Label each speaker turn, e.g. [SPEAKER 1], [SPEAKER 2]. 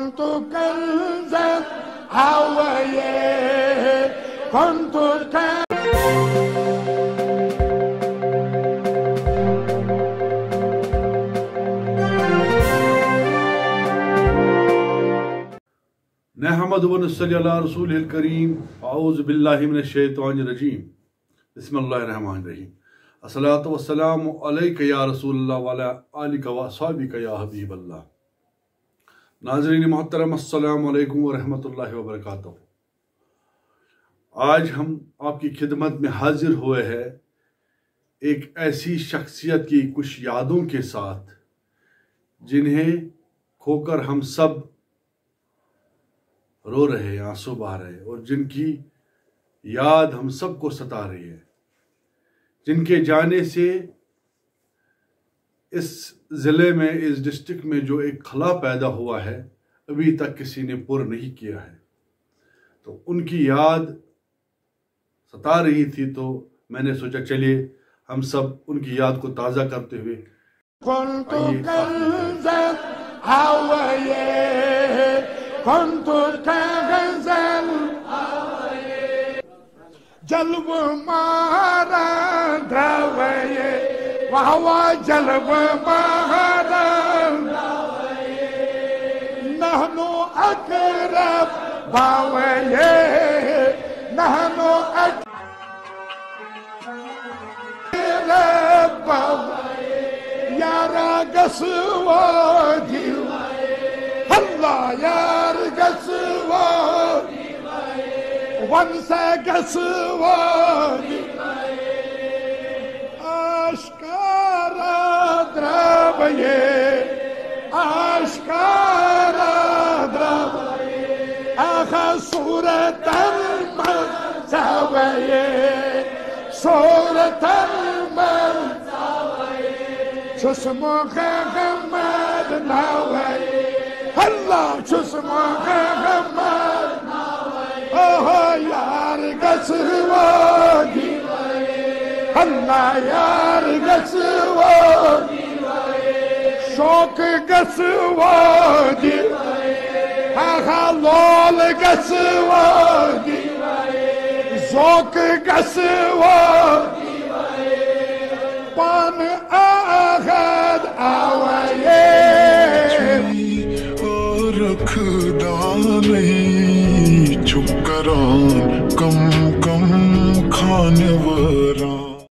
[SPEAKER 1] كنت كنزا هوايه كنت
[SPEAKER 2] نحمد و نصلی علی رسول الکریم اعوذ باللہ من الشیطان الرجیم بسم اللہ الرحمن الرحیم الصلاۃ والسلام علیک یا رسول اللہ وعلی آلک و اصحابک یا حبیب اللہ۔ ناظرین محترم السلام علیکم ورحمۃ اللہ وبرکاتہ۔ آج ہم آپ کی خدمت میں حاضر ہوئے ہیں ایک ایسی شخصیت کی کچھ یادوں کے ساتھ جنہیں کھو کر ہم سب رو رہے ہیں، آنسو بہا رہے ہیں، اور جن کی یاد ہم سب کو ستا رہی ہے، جن کے جانے سے اس ضلع میں، اس ڈسٹرکٹ میں جو ایک خلا پیدا ہوا ہے ابھی تک کسی نے پر نہیں کیا ہے۔ تو ان کی یاد ستا رہی تھی، تو میں نے سوچا چلیے ہم سب ان کی یاد کو تازہ کرتے ہوئے
[SPEAKER 1] كنت كغزل جلب مارا درويه وهو جلب مارا نحن أقرب باويه نحن أقرب باويه يا راقص ودي الله يرقص ودي وانسى قصودي أشكار دربيه أشكار دربيه أخا صورة المساوية صورة المساوية شو اسمه محمد ناوي الله شو اسمه محمد اوه يرقص ودي الله يرقص ودي شوق قص ودي خلول قص ودي ذوق قص ودي بان اخذ اويه
[SPEAKER 3] رکھدا نہیں چپ کران کم کم کھان وران